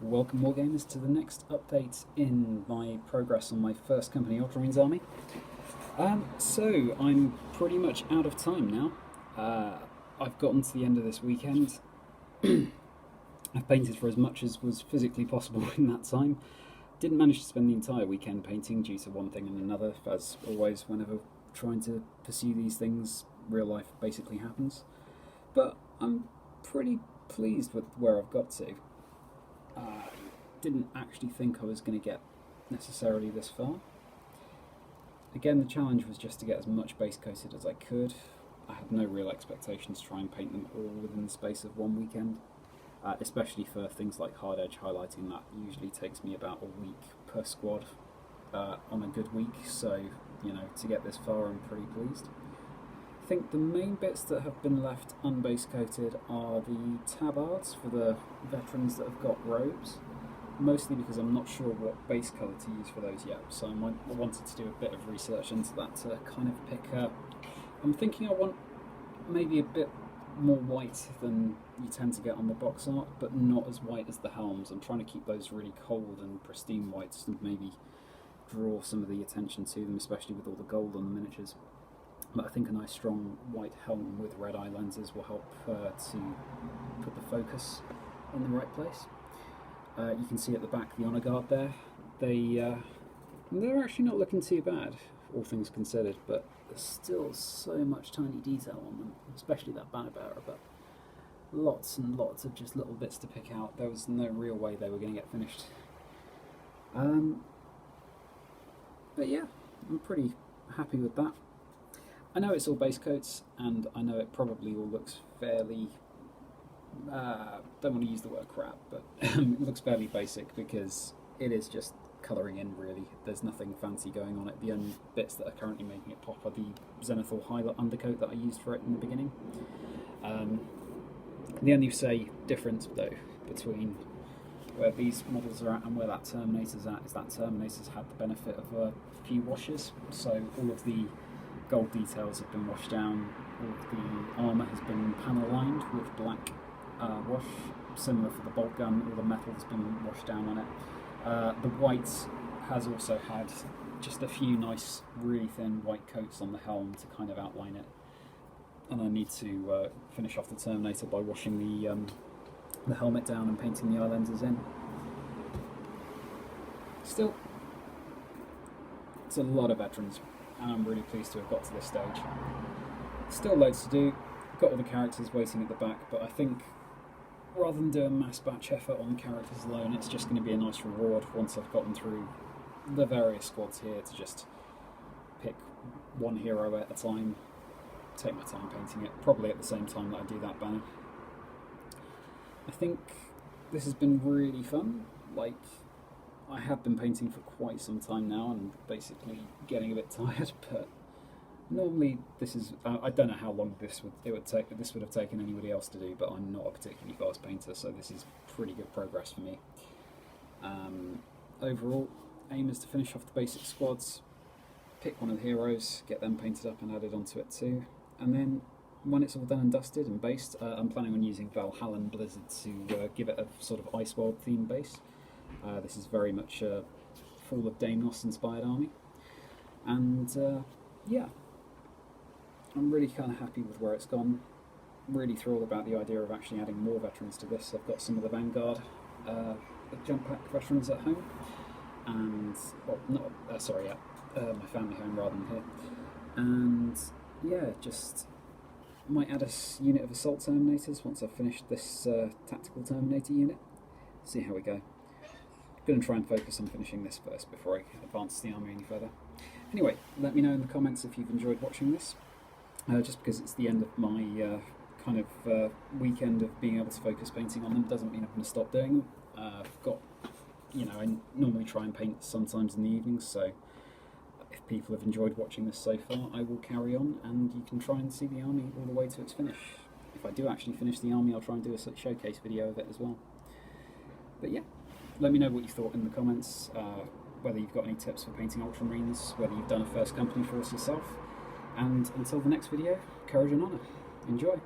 Welcome Wargamers to the next update in my progress on my first company Ultramarines army. So I'm pretty much out of time now. I've gotten to the end of this weekend. I've painted for as much as was physically possible in that time. Didn't manage to spend the entire weekend painting due to one thing and another, as always whenever trying to pursue these things, real life basically happens. But I'm pretty pleased with where I've got to. Didn't actually think I was going to get necessarily this far. Again, the challenge was just to get as much base coated as I could. I had no real expectations to try and paint them all within the space of one weekend, especially for things like hard edge highlighting. That usually takes me about a week per squad on a good week, so you know, to get this far I'm pretty pleased. I think the main bits that have been left unbase coated are the tabards for the veterans that have got robes, mostly because I'm not sure what base colour to use for those yet, so I wanted to do a bit of research into that to kind of pick I'm thinking I want maybe a bit more white than you tend to get on the box art, but not as white as the helms. I'm trying to keep those really cold and pristine whites and maybe draw some of the attention to them, especially with all the gold on the miniatures. But I think a nice strong white helm with red eye lenses will help to put the focus in the right place. You can see at the back the honour guard there. They're actually not looking too bad, all things considered, but there's still so much tiny detail on them, especially that banner bearer, but lots and lots of just little bits to pick out. There was no real way they were going to get finished. But yeah, I'm pretty happy with that. I know it's all base coats, and I know it probably all looks fairly, don't want to use the word crap, but it looks fairly basic because it is just colouring in really. There's nothing fancy going on it. The only bits that are currently making it pop are the Zenithal highlight undercoat that I used for it in the beginning. The only difference though between where these models are at and where that Terminator's at is that Terminator's had the benefit of a few washes, so all of the gold details have been washed down, all of the armour has been panel lined with black wash, similar for the bolt gun. All the metal has been washed down on it. The white has also had just a few nice, really thin white coats on the helm to kind of outline it. And I need to finish off the Terminator by washing the helmet down and painting the eye lenses in. Still, it's a lot of veterans, and I'm really pleased to have got to this stage. Still loads to do. Got all the characters waiting at the back, but I think rather than do a mass batch effort on the characters alone, it's just going to be a nice reward once I've gotten through the various squads here to just pick one hero at a time, take my time painting it, probably at the same time that I do that banner. I think this has been really fun. Like, I have been painting for quite some time now and basically getting a bit tired, but normally this is, I don't know how long this would have taken anybody else to do, but I'm not a particularly fast painter, so this is pretty good progress for me. Overall, aim is to finish off the basic squads, pick one of the heroes, get them painted up and added onto it too, and then when it's all done and dusted and based, I'm planning on using Valhallan Blizzard to give it a sort of Ice World themed base. This is very much a Fall of Daimos inspired army, and yeah, I'm really kind of happy with where it's gone. Really thrilled about the idea of actually adding more veterans to this. I've got some of the Vanguard jump pack veterans at home, and my family home rather than here, and yeah, just might add a unit of assault Terminators once I've finished this tactical Terminator unit. See how we go. I'm going to try and focus on finishing this first before I advance the army any further. Anyway, let me know in the comments if you've enjoyed watching this. Just because it's the end of my kind of weekend of being able to focus painting on them doesn't mean I'm going to stop doing them. I've got, you know, I normally try and paint sometimes in the evenings, so if people have enjoyed watching this so far, I will carry on and you can try and see the army all the way to its finish. If I do actually finish the army, I'll try and do a showcase video of it as well. But yeah, let me know what you thought in the comments, whether you've got any tips for painting Ultramarines, whether you've done a first company force yourself, and until the next video, courage and honour. Enjoy!